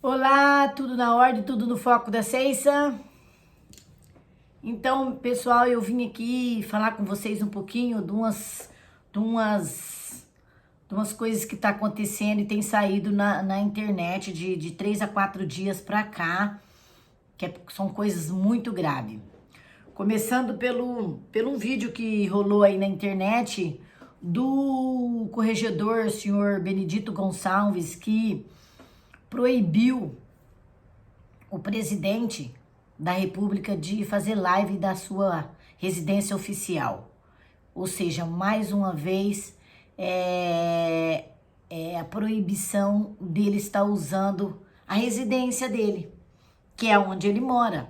Olá, tudo na ordem, tudo no foco da Ceissa. Então, pessoal, eu vim aqui falar com vocês um pouquinho de umas coisas que tá acontecendo e tem saído na internet de 3 a 4 dias pra cá, são coisas muito graves. Começando pelo vídeo que rolou aí na internet do corregedor, senhor Benedito Gonçalves, que proibiu o presidente da República de fazer live da sua residência oficial. Ou seja, mais uma vez, a proibição dele estar usando a residência dele, que é onde ele mora.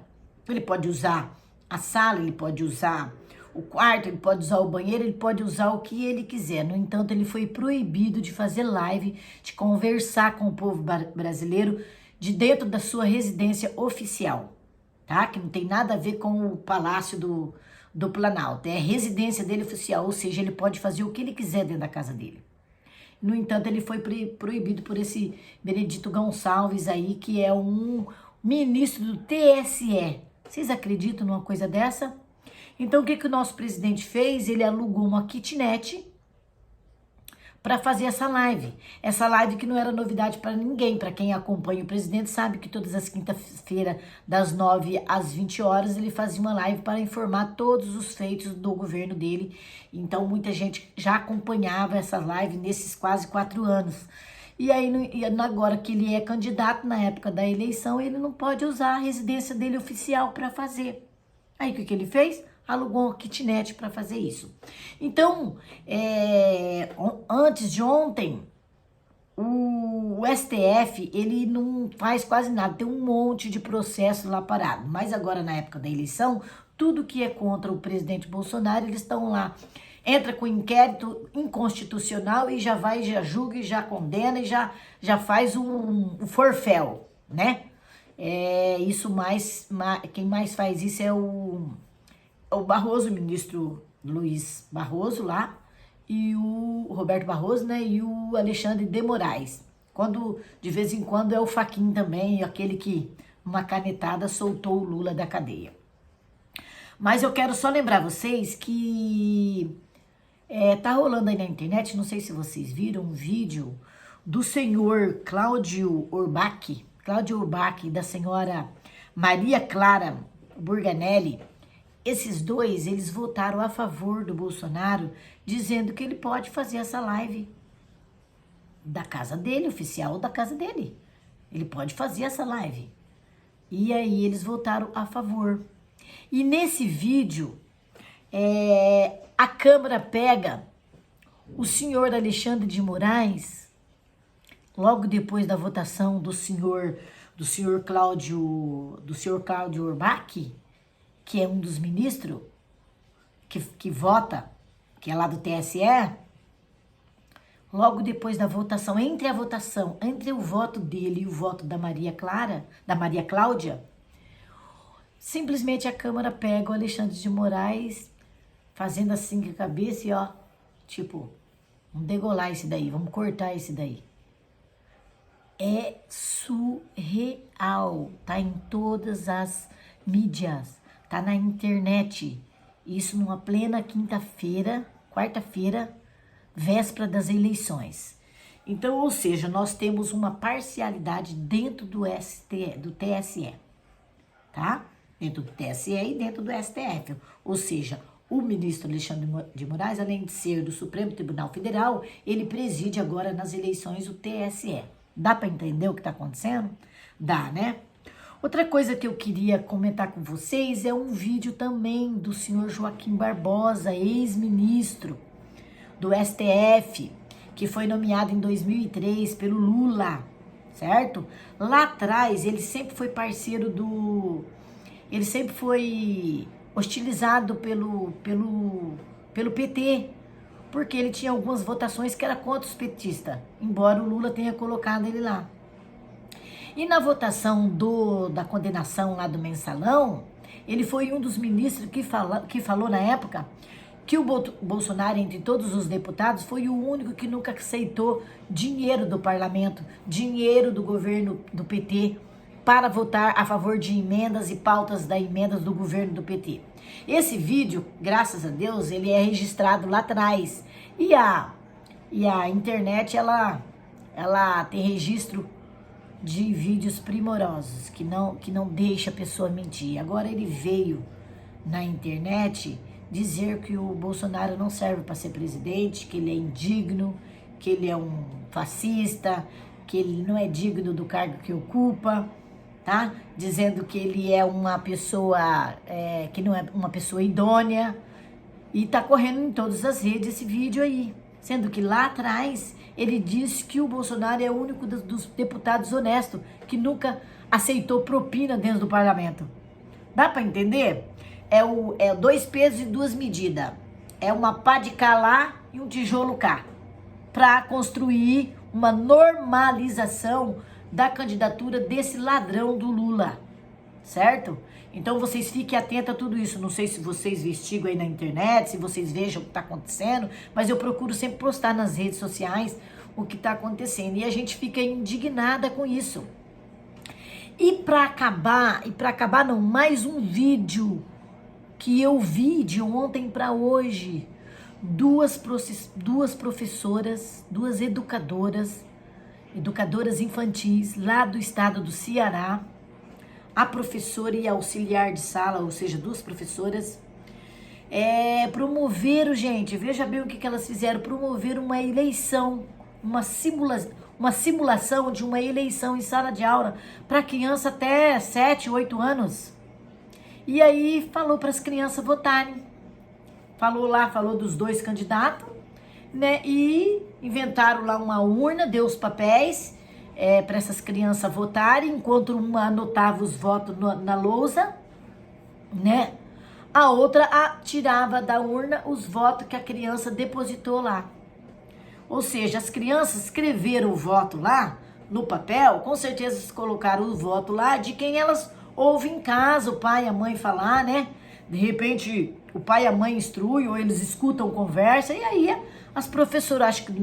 Ele pode usar a sala, ele pode usar o quarto, ele pode usar o banheiro, ele pode usar o que ele quiser. No entanto, ele foi proibido de fazer live, de conversar com o povo brasileiro de dentro da sua residência oficial, tá? Que não tem nada a ver com o Palácio do Planalto. É a residência dele oficial, ou seja, ele pode fazer o que ele quiser dentro da casa dele. No entanto, ele foi proibido por esse Benedito Gonçalves aí, que é um ministro do TSE. Vocês acreditam numa coisa dessa? Então, o que o nosso presidente fez? Ele alugou uma kitnet para fazer essa live. Essa live que não era novidade para ninguém. Para quem acompanha o presidente sabe que todas as quinta-feiras, das 9 às 20 horas, ele fazia uma live para informar todos os feitos do governo dele. Então, muita gente já acompanhava essa live nesses quase 4 anos. E aí, agora que ele é candidato, na época da eleição, ele não pode usar a residência dele oficial para fazer. Aí, o que ele fez? Alugou uma kitnet para fazer isso. Então, antes de ontem, o STF, ele não faz quase nada, tem um monte de processo lá parado. Mas agora, na época da eleição, tudo que é contra o presidente Bolsonaro, eles estão lá. Entra com inquérito inconstitucional e já julga, e já condena, e já faz um forféu, né? Quem mais faz isso é o Barroso, o ministro Luiz Barroso lá, e o Roberto Barroso, né, e o Alexandre de Moraes. De vez em quando é o Fachin também, aquele que, uma canetada, soltou o Lula da cadeia. Mas eu quero só lembrar vocês que tá rolando aí na internet, não sei se vocês viram, um vídeo do senhor Cláudio Urbach, e da senhora Maria Clara Burganelli. Esses dois, eles votaram a favor do Bolsonaro, dizendo que ele pode fazer essa live da casa dele, oficial da casa dele. Ele pode fazer essa live. E aí eles votaram a favor. E nesse vídeo, a Câmara pega o senhor Alexandre de Moraes, logo depois da votação do senhor Cláudio Urbach, que é um dos ministros que vota, que é lá do TSE, logo depois da votação, entre o voto dele e o voto da Maria Cláudia, simplesmente a Câmara pega o Alexandre de Moraes, fazendo assim com a cabeça e tipo, vamos degolar esse daí, vamos cortar esse daí. É surreal, tá em todas as mídias, tá na internet, isso numa plena quarta-feira, véspera das eleições. Então, ou seja, nós temos uma parcialidade dentro do TSE, tá? Dentro do TSE e dentro do STF, ou seja, o ministro Alexandre de Moraes, além de ser do Supremo Tribunal Federal, ele preside agora nas eleições o TSE. Dá para entender o que está acontecendo? Dá, né? Outra coisa que eu queria comentar com vocês é um vídeo também do senhor Joaquim Barbosa, ex-ministro do STF, que foi nomeado em 2003 pelo Lula, certo? Lá atrás, ele sempre foi parceiro ele sempre foi hostilizado pelo PT, porque ele tinha algumas votações que era contra os petistas, embora o Lula tenha colocado ele lá. E na votação da condenação lá do mensalão, ele foi um dos ministros que falou na época que o Bolsonaro, entre todos os deputados, foi o único que nunca aceitou dinheiro do parlamento, dinheiro do governo do PT, para votar a favor de emendas e pautas da emendas do governo do PT. Esse vídeo, graças a Deus, ele é registrado lá atrás. E a internet, ela tem registro de vídeos primorosos, que não deixa a pessoa mentir. Agora ele veio na internet dizer que o Bolsonaro não serve para ser presidente, que ele é indigno, que ele é um fascista, que ele não é digno do cargo que ocupa, tá? Dizendo que ele é uma pessoa, que não é uma pessoa idônea, e tá correndo em todas as redes esse vídeo aí. Sendo que lá atrás ele disse que o Bolsonaro é o único dos deputados honestos que nunca aceitou propina dentro do parlamento. Dá para entender? É 2 pesos e 2 medidas. É uma pá de cá lá e um tijolo cá. Para construir uma normalização da candidatura desse ladrão do Lula. Certo? Então vocês fiquem atentos a tudo isso. Não sei se vocês investigam aí na internet, se vocês vejam o que está acontecendo, mas eu procuro sempre postar nas redes sociais o que está acontecendo. E a gente fica indignada com isso. E para acabar não, mais um vídeo que eu vi de ontem para hoje. Duas professoras, 2 educadoras infantis lá do estado do Ceará, a professora e a auxiliar de sala, ou seja, 2 professoras, promoveram, gente, veja bem o que elas fizeram, promoveram uma eleição, uma simulação de uma eleição em sala de aula para criança até 7, 8 anos. E aí falou para as crianças votarem. Falou dos 2 candidatos, né? E inventaram lá uma urna, deu os papéis para essas crianças votarem, enquanto uma anotava os votos na lousa, né? A outra tirava da urna os votos que a criança depositou lá. Ou seja, as crianças escreveram o voto lá no papel, com certeza colocaram o voto lá de quem elas ouvem em casa, o pai e a mãe falar, né? De repente, o pai e a mãe instruem, ou eles escutam conversa, e aí as professoras, acho que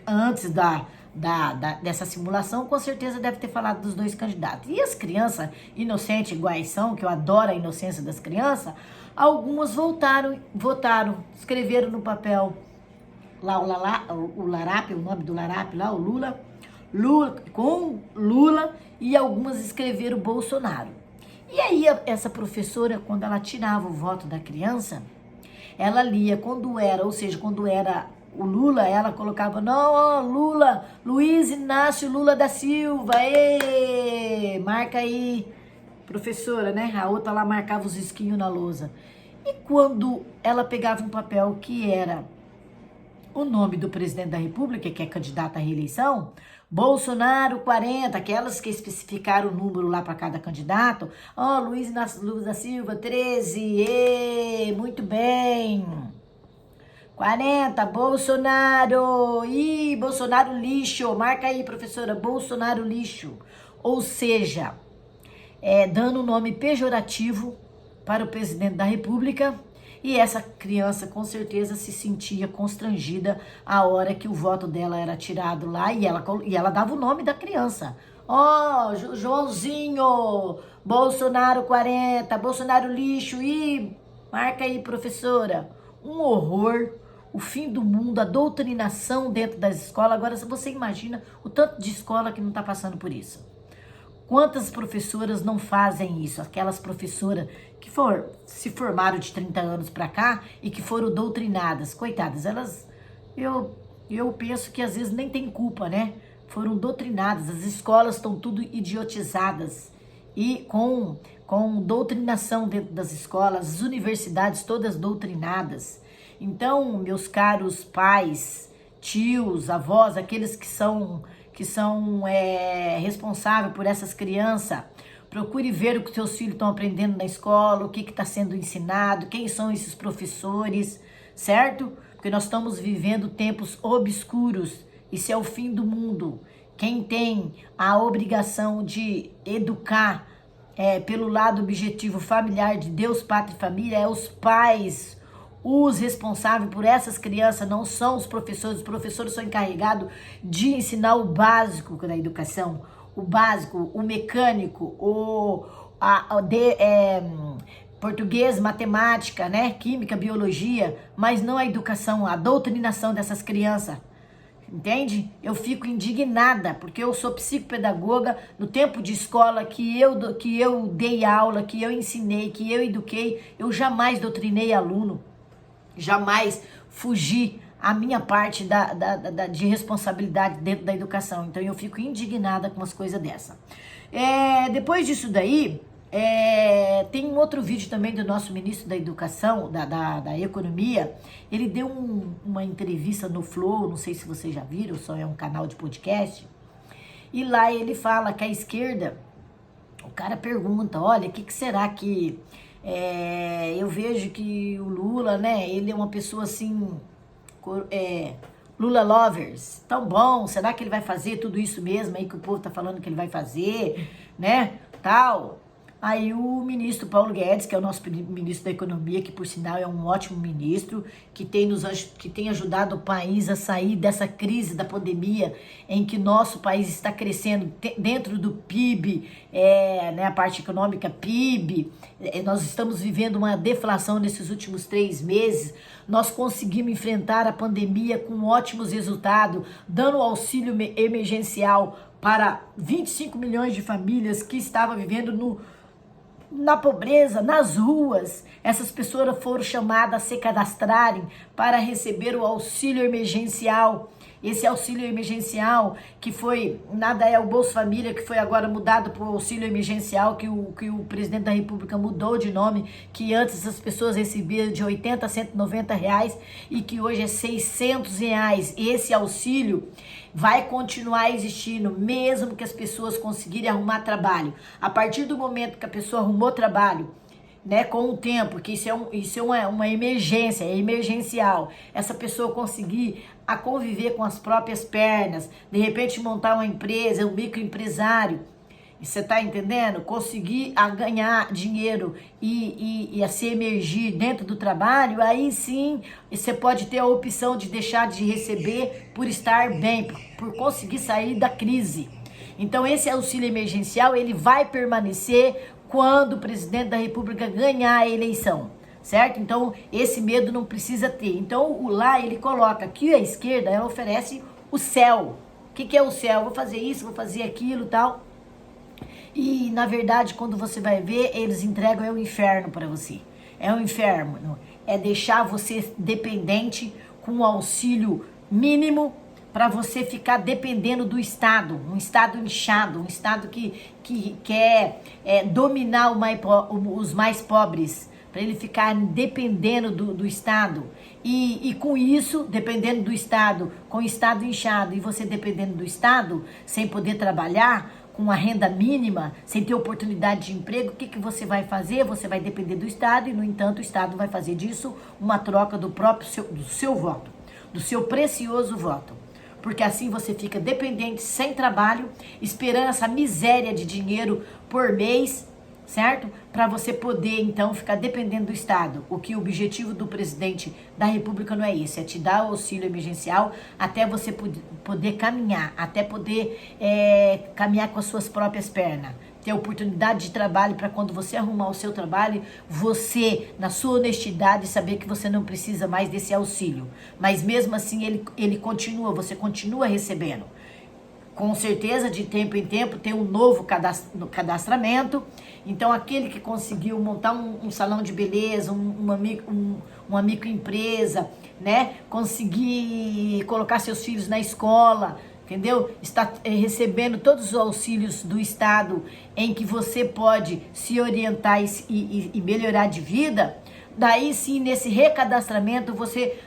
antes dessa simulação, com certeza deve ter falado dos 2 candidatos. E as crianças inocentes iguais são, que eu adoro a inocência das crianças, algumas votaram, escreveram no papel lá o Larápio, o nome do Larápio lá, o Lula, com Lula, e algumas escreveram Bolsonaro. E aí essa professora, quando ela tirava o voto da criança, ela lia quando era o Lula, ela colocava, não, ó, Lula, Luiz Inácio Lula da Silva, marca aí, professora, né? A outra lá marcava os risquinhos na lousa. E quando ela pegava um papel que era o nome do presidente da República, que é candidato à reeleição, Bolsonaro 40, aquelas que especificaram o número lá para cada candidato. Ó, Luiz Inácio Lula da Silva, 13, muito bem. 40, Bolsonaro, Bolsonaro lixo, marca aí, professora, Bolsonaro lixo. Ou seja, dando um nome pejorativo para o presidente da República. E essa criança com certeza se sentia constrangida a hora que o voto dela era tirado lá e ela dava o nome da criança. Ó, Joãozinho, Bolsonaro 40, Bolsonaro lixo, marca aí, professora. Um horror, o fim do mundo, a doutrinação dentro das escolas. Agora você imagina o tanto de escola que não está passando por isso. Quantas professoras não fazem isso? Aquelas professoras que se formaram de 30 anos para cá e que foram doutrinadas. Coitadas, eu penso que às vezes nem tem culpa, né? Foram doutrinadas, as escolas estão tudo idiotizadas. E com doutrinação dentro das escolas, as universidades todas doutrinadas. Então, meus caros pais, tios, avós, aqueles que são responsáveis por essas crianças, procure ver o que seus filhos estão aprendendo na escola, o que está sendo ensinado, quem são esses professores, certo? Porque nós estamos vivendo tempos obscuros, isso é o fim do mundo. Quem tem a obrigação de educar pelo lado objetivo familiar de Deus, Pátria e Família é os pais, Os responsáveis por essas crianças não são os professores são encarregados de ensinar o básico da educação, o básico, o mecânico, português, matemática, né, química, biologia, mas não a educação, a doutrinação dessas crianças. Entende? Eu fico indignada, porque eu sou psicopedagoga, no tempo de escola que eu dei aula, que eu ensinei, que eu eduquei, eu jamais doutrinei aluno, jamais fugi a minha parte de responsabilidade dentro da educação. Então eu fico indignada com umas coisas dessa. Depois disso daí, tem um outro vídeo também do nosso ministro da Educação, da Economia. Ele deu uma entrevista no Flow, não sei se vocês já viram, só é um canal de podcast. E lá ele fala que a esquerda, o cara pergunta, olha, o que será que... eu vejo que o Lula, né, ele é uma pessoa assim... Lula lovers, tão bom, será que ele vai fazer tudo isso mesmo aí que o povo tá falando que ele vai fazer, né, tal... Aí o ministro Paulo Guedes, que é o nosso ministro da Economia, que por sinal é um ótimo ministro, que tem ajudado o país a sair dessa crise da pandemia, em que nosso país está crescendo dentro do PIB, né, a parte econômica PIB, nós estamos vivendo uma deflação nesses últimos 3 meses, nós conseguimos enfrentar a pandemia com ótimos resultados, dando auxílio emergencial para 25 milhões de famílias que estavam vivendo na pobreza, nas ruas. Essas pessoas foram chamadas a se cadastrarem para receber o auxílio emergencial. Esse auxílio emergencial, que foi, nada é o Bolsa Família, que foi agora mudado para o auxílio emergencial, que o presidente da República mudou de nome, que antes as pessoas recebiam de 80 a 190 reais e que hoje é 600 reais. Esse auxílio vai continuar existindo, mesmo que as pessoas conseguirem arrumar trabalho. A partir do momento que a pessoa arrumou trabalho, né, com o tempo, que isso é uma emergência, é emergencial, essa pessoa conseguir a conviver com as próprias pernas, de repente montar uma empresa, um microempresário, você tá entendendo? Conseguir a ganhar dinheiro e a se emergir dentro do trabalho, aí sim você pode ter a opção de deixar de receber por estar bem, por conseguir sair da crise. Então esse auxílio emergencial, ele vai permanecer quando o presidente da República ganhar a eleição, certo? Então esse medo não precisa ter. Então lá ele coloca que a esquerda, ela oferece o céu. O que é o céu? Vou fazer isso, vou fazer aquilo, tal. E, na verdade, quando você vai ver, eles entregam o inferno para você. É um inferno. É deixar você dependente com um auxílio mínimo para você ficar dependendo do Estado. Um Estado inchado, um Estado que quer dominar os mais pobres, para ele ficar dependendo do Estado. E com isso, dependendo do Estado, com o Estado inchado e você dependendo do Estado, sem poder trabalhar, com uma renda mínima, sem ter oportunidade de emprego, o que você vai fazer? Você vai depender do Estado e, no entanto, o Estado vai fazer disso uma troca do seu voto, do seu precioso voto. Porque assim você fica dependente, sem trabalho, esperando essa miséria de dinheiro por mês, certo? Para você poder, então, ficar dependendo do Estado. O que o objetivo do presidente da República não é esse, é te dar o auxílio emergencial até você poder caminhar, até poder caminhar com as suas próprias pernas. Ter oportunidade de trabalho para quando você arrumar o seu trabalho, você, na sua honestidade, saber que você não precisa mais desse auxílio. Mas mesmo assim, ele continua, você continua recebendo. Com certeza, de tempo em tempo, tem um novo cadastramento. Então, aquele que conseguiu montar um salão de beleza, uma microempresa, né? Conseguir colocar seus filhos na escola, entendeu? Está recebendo todos os auxílios do Estado em que você pode se orientar e melhorar de vida. Daí sim, nesse recadastramento, você...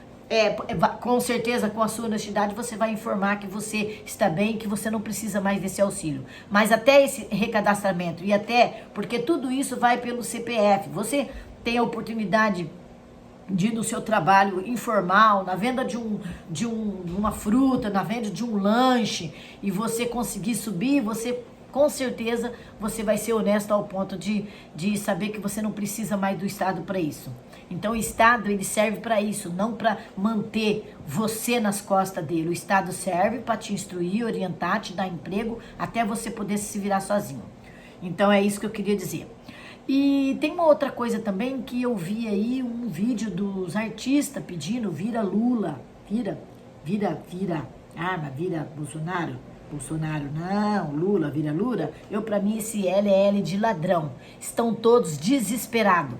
com certeza, com a sua honestidade, você vai informar que você está bem, que você não precisa mais desse auxílio. Mas até esse recadastramento e até, porque tudo isso vai pelo CPF, você tem a oportunidade de ir no seu trabalho informal, na venda de uma fruta, na venda de um lanche, e você conseguir subir, você com certeza você vai ser honesto ao ponto de saber que você não precisa mais do Estado para isso. Então o Estado, ele serve para isso, não para manter você nas costas dele. O Estado serve para te instruir, orientar, te dar emprego, até você poder se virar sozinho. Então é isso que eu queria dizer. E tem uma outra coisa também que eu vi aí, um vídeo dos artistas pedindo, vira Lula, vira Bolsonaro. Bolsonaro não, Lula, vira Lula. Pra mim esse LL de ladrão. Estão todos desesperados.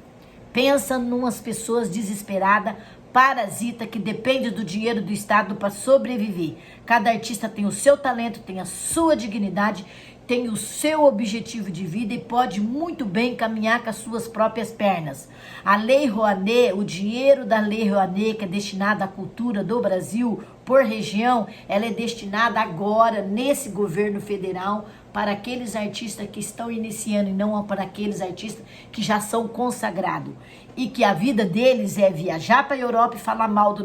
Pensa numas pessoas desesperadas, parasita, que depende do dinheiro do Estado para sobreviver. Cada artista tem o seu talento, tem a sua dignidade, tem o seu objetivo de vida e pode muito bem caminhar com as suas próprias pernas. A Lei Rouanet, o dinheiro da Lei Rouanet, que é destinado à cultura do Brasil por região, ela é destinada agora, nesse governo federal, para aqueles artistas que estão iniciando e não para aqueles artistas que já são consagrados. E que a vida deles é viajar para a Europa e falar mal do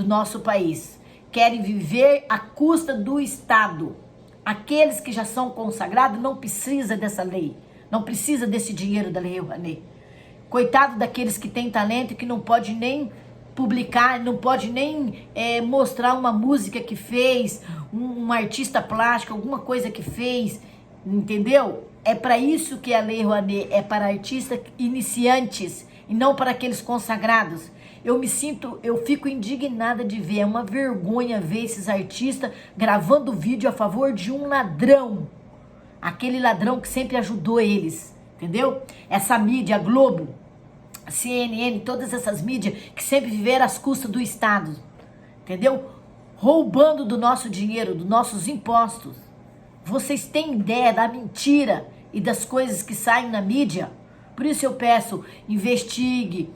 nosso país. Querem viver à custa do Estado. Aqueles que já são consagrados não precisam dessa lei. Não precisa desse dinheiro da Lei Rouanet. Coitado daqueles que têm talento e que não pode nem publicar, não pode nem mostrar uma música que fez, um artista plástico, alguma coisa que fez, entendeu? É para isso que a Lei Rouanet é para artistas iniciantes e não para aqueles consagrados. Eu fico indignada de ver, é uma vergonha ver esses artistas gravando vídeo a favor de um ladrão. Aquele ladrão que sempre ajudou eles, entendeu? Essa mídia, a Globo, a CNN, todas essas mídias que sempre viveram às custas do Estado, entendeu? Roubando do nosso dinheiro, dos nossos impostos. Vocês têm ideia da mentira e das coisas que saem na mídia? Por isso eu peço, investigue,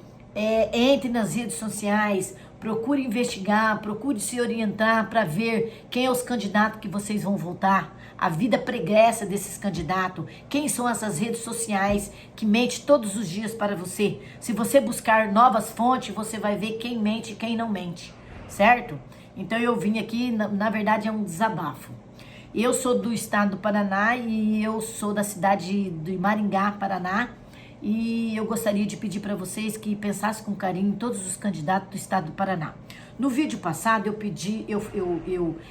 entre nas redes sociais, procure investigar, procure se orientar para ver quem é os candidatos que vocês vão votar, a vida pregressa desses candidatos, quem são essas redes sociais que mentem todos os dias para você. Se você buscar novas fontes, você vai ver quem mente e quem não mente, certo? Então eu vim aqui, na verdade é um desabafo. Eu sou do estado do Paraná e eu sou da cidade de Maringá, Paraná. E eu gostaria de pedir para vocês que pensassem com carinho em todos os candidatos do estado do Paraná. No vídeo passado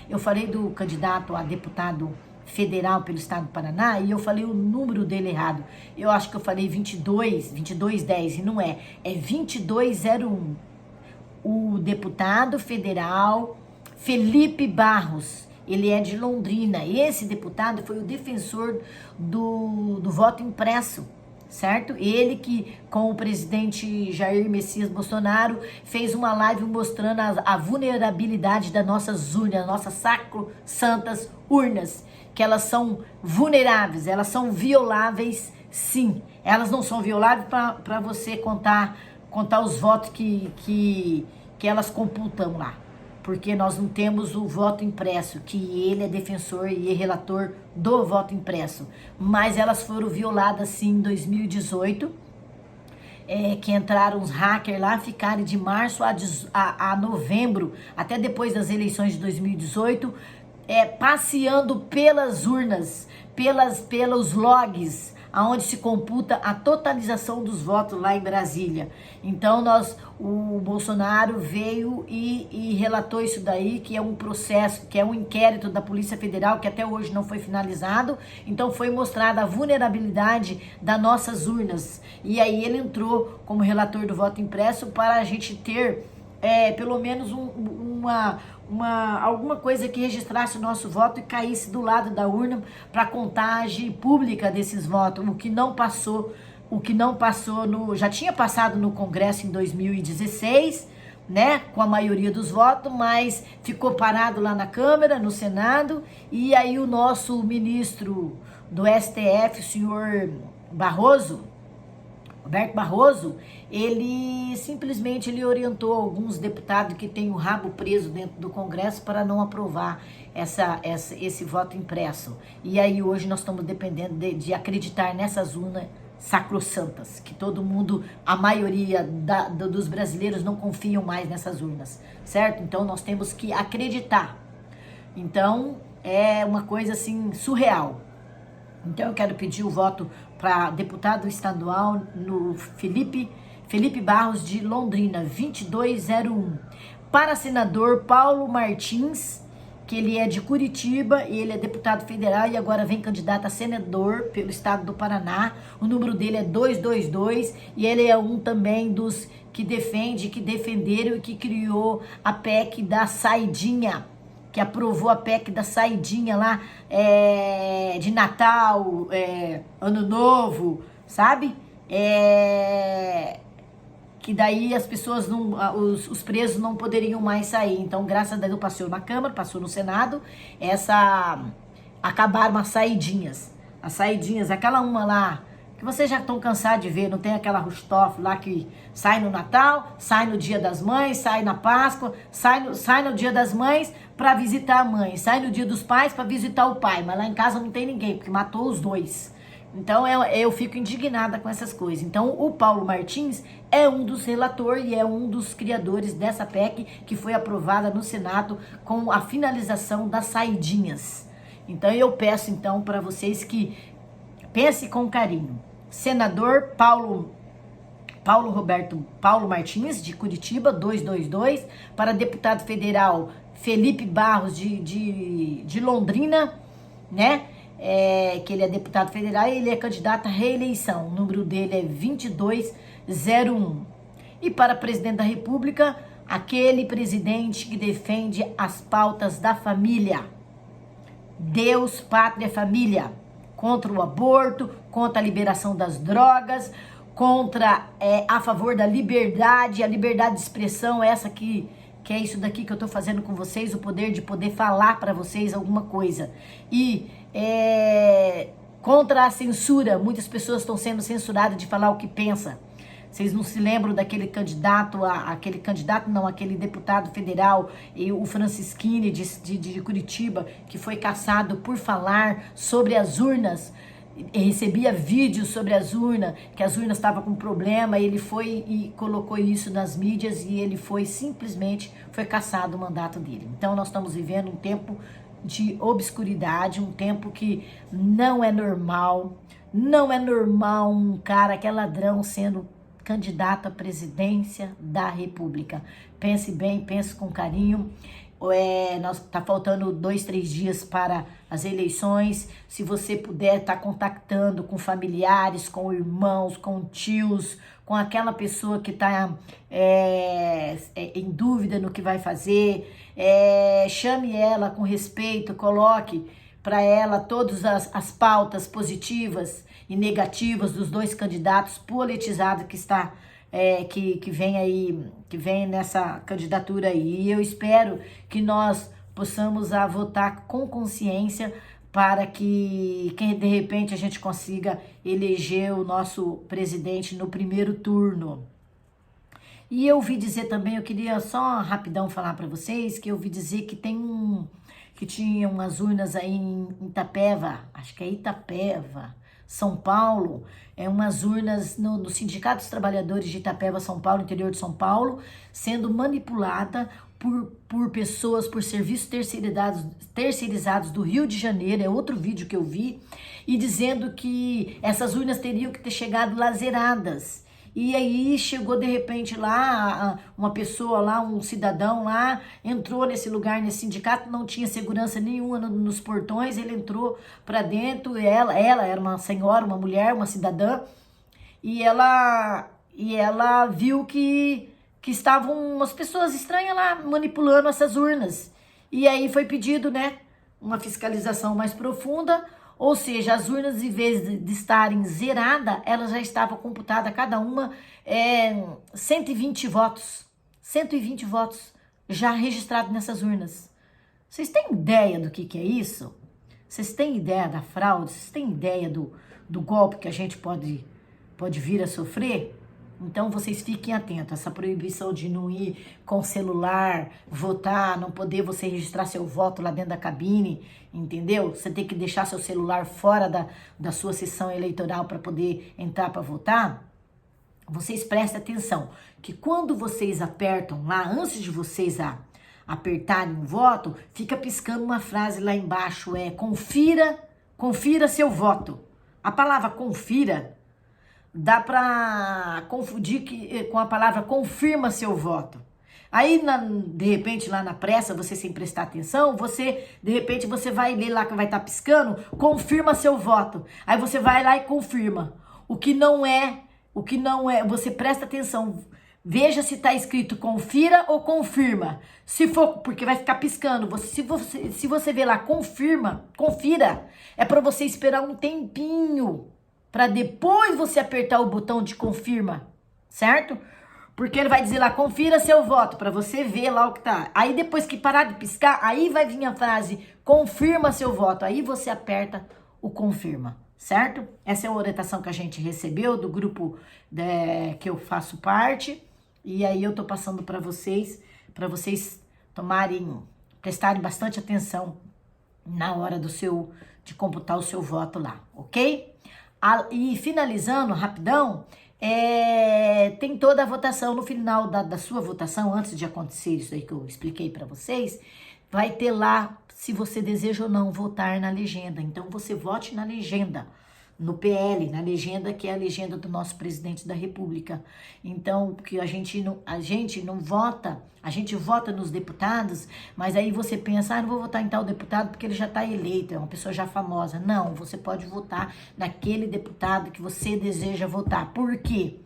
eu falei do candidato a deputado federal pelo estado do Paraná e eu falei o número dele errado. Eu acho que eu falei 2210 e não é 2201. O deputado federal Felipe Barros, ele é de Londrina. Esse deputado foi o defensor do voto impresso, certo? Ele que, com o presidente Jair Messias Bolsonaro, fez uma live mostrando a vulnerabilidade das nossas urnas, nossas sacrosantas urnas, que elas são vulneráveis, elas são violáveis, sim. Elas não são violáveis para você contar os votos que elas computam lá. Porque nós não temos o voto impresso, que ele é defensor e relator do voto impresso. Mas elas foram violadas, sim, em 2018, que entraram os hackers lá, ficaram de março a novembro, até depois das eleições de 2018, passeando pelas urnas, pelos logs, aonde se computa a totalização dos votos lá em Brasília. Então o Bolsonaro veio e relatou isso daí, que é um processo, que é um inquérito da Polícia Federal, que até hoje não foi finalizado. Então foi mostrada a vulnerabilidade das nossas urnas. E aí ele entrou como relator do voto impresso para a gente ter pelo menos alguma coisa que registrasse o nosso voto e caísse do lado da urna para a contagem pública desses votos, o que não passou já tinha passado no Congresso em 2016, né, com a maioria dos votos, mas ficou parado lá na Câmara, no Senado, e aí o nosso ministro do STF, o senhor Roberto Barroso, ele simplesmente orientou alguns deputados que têm o rabo preso dentro do Congresso para não aprovar esse voto impresso. E aí hoje nós estamos dependendo de acreditar nessas urnas sacrossantas, que todo mundo, a maioria dos brasileiros não confiam mais nessas urnas, certo? Então nós temos que acreditar. Então é uma coisa assim surreal. Então eu quero pedir o voto para deputado estadual no Felipe Barros de Londrina, 2201. Para senador Paulo Martins, que ele é de Curitiba, ele é deputado federal e agora vem candidato a senador pelo estado do Paraná. O número dele é 222 e ele é um também dos que defenderam e que criou a PEC da saidinha, que aprovou a PEC da saidinha lá de Natal, Ano Novo, sabe? Que daí as pessoas, os presos não poderiam mais sair. Então, graças a Deus, passou na Câmara, passou no Senado, acabaram as saidinhas. As saidinhas, aquela uma lá, que vocês já estão cansados de ver, não tem aquela Rustoff lá que sai no Natal, sai no Dia das Mães, sai na Páscoa, sai no Dia das Mães para visitar a mãe, sai no Dia dos Pais para visitar o pai, mas lá em casa não tem ninguém, porque matou os dois. Então eu fico indignada com essas coisas. Então o Paulo Martins é um dos relatores e é um dos criadores dessa PEC que foi aprovada no Senado com a finalização das saidinhas. Então eu peço então para vocês que pense com carinho. Senador Paulo Martins, de Curitiba, 222, para deputado federal Felipe Barros, de Londrina, né? Que ele é deputado federal e ele é candidato à reeleição. O número dele é 2201. E para presidente da República, aquele presidente que defende as pautas da família. Deus, pátria, família. Contra o aborto, contra a liberação das drogas, a favor da liberdade, a liberdade de expressão, essa que é isso daqui que eu tô fazendo com vocês, o poder de poder falar para vocês alguma coisa. E contra a censura, muitas pessoas estão sendo censuradas de falar o que pensa. Vocês não se lembram daquele aquele deputado federal, o Francisquini de Curitiba, que foi caçado por falar sobre as urnas, recebia vídeos sobre as urnas, que as urnas estavam com problema, ele foi e colocou isso nas mídias e ele simplesmente foi cassado o mandato dele. Então nós estamos vivendo um tempo de obscuridade, um tempo que não é normal um cara que é ladrão sendo candidato à presidência da República. Pense bem, pense com carinho. Tá faltando 2-3 dias para as eleições. Se você puder estar contactando com familiares, com irmãos, com tios, com aquela pessoa que está em dúvida no que vai fazer, chame ela com respeito, coloque para ela todas as pautas positivas e negativas dos dois candidatos politizados que vem nessa candidatura aí. E eu espero que nós possamos votar com consciência para que de repente a gente consiga eleger o nosso presidente no primeiro turno. E eu ouvi dizer também, eu queria só rapidão falar para vocês, que eu ouvi dizer que tinha umas urnas aí em Itapeva, acho que é Itapeva, São Paulo, umas urnas no Sindicato dos Trabalhadores de Itapeva, São Paulo, interior de São Paulo, sendo manipulada por pessoas, por serviços terceirizados do Rio de Janeiro, é outro vídeo que eu vi, e dizendo que essas urnas teriam que ter chegado lazeradas. E aí chegou de repente lá, uma pessoa lá, um cidadão lá, entrou nesse lugar, nesse sindicato, não tinha segurança nenhuma nos portões, ele entrou para dentro, ela era uma senhora, uma mulher, uma cidadã, e ela viu que estavam umas pessoas estranhas lá manipulando essas urnas. E aí foi pedido, né, uma fiscalização mais profunda. Ou seja, as urnas, em vez de estarem zeradas, elas já estavam computadas, cada uma 120 votos. 120 votos já registrados nessas urnas. Vocês têm ideia do que é isso? Vocês têm ideia da fraude? Vocês têm ideia do golpe que a gente pode vir a sofrer? Então, vocês fiquem atentos. Essa proibição de não ir com celular, votar, não poder você registrar seu voto lá dentro da cabine, entendeu? Você tem que deixar seu celular fora da sua sessão eleitoral para poder entrar para votar. Vocês prestem atenção que quando vocês apertam lá, antes de vocês apertarem o voto, fica piscando uma frase lá embaixo, confira Confira seu voto. A palavra confira dá para confundir com a palavra confirma seu voto. Aí, de repente, lá na pressa, você sem prestar atenção, de repente, você vai ler lá que vai estar piscando, confirma seu voto. Aí você vai lá e confirma. O que não é, você presta atenção, veja se está escrito confira ou confirma. Se for, porque vai ficar piscando. Se você vê lá confira, é para você esperar um tempinho, para depois você apertar o botão de confirma, certo? Porque ele vai dizer lá, confira seu voto, para você ver lá o que tá. Aí depois que parar de piscar, aí vai vir a frase, confirma seu voto. Aí você aperta o confirma, certo? Essa é a orientação que a gente recebeu do grupo que eu faço parte. E aí eu tô passando para vocês prestarem bastante atenção na hora de computar o seu voto lá, ok? E finalizando, rapidão, tem toda a votação no final da sua votação, antes de acontecer isso aí que eu expliquei para vocês, vai ter lá se você deseja ou não votar na legenda. Então você vote na legenda, no PL, na legenda que é a legenda do nosso presidente da República. Então, porque a gente não vota, a gente vota nos deputados, mas aí você pensa, não vou votar em tal deputado porque ele já está eleito, é uma pessoa já famosa. Não, você pode votar naquele deputado que você deseja votar. Por quê?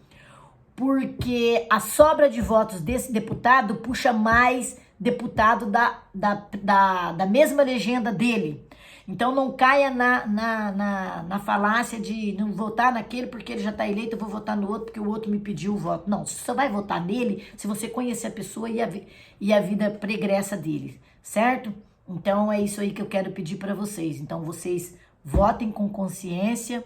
Porque a sobra de votos desse deputado puxa mais deputado da mesma legenda dele. Então não caia na falácia de não votar naquele porque ele já está eleito, eu vou votar no outro porque o outro me pediu o voto. Não, você só vai votar nele se você conhecer a pessoa e a vida pregressa dele, certo? Então é isso aí que eu quero pedir para vocês. Então vocês votem com consciência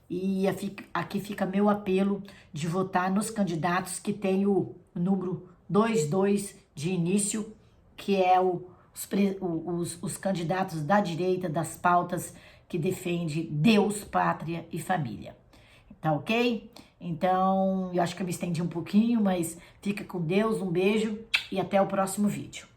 e aqui fica meu apelo de votar nos candidatos que tem o número 22 de início, que é os candidatos da direita, das pautas que defende Deus, pátria e família. Tá ok? Então, eu acho que eu me estendi um pouquinho, mas fica com Deus, um beijo e até o próximo vídeo.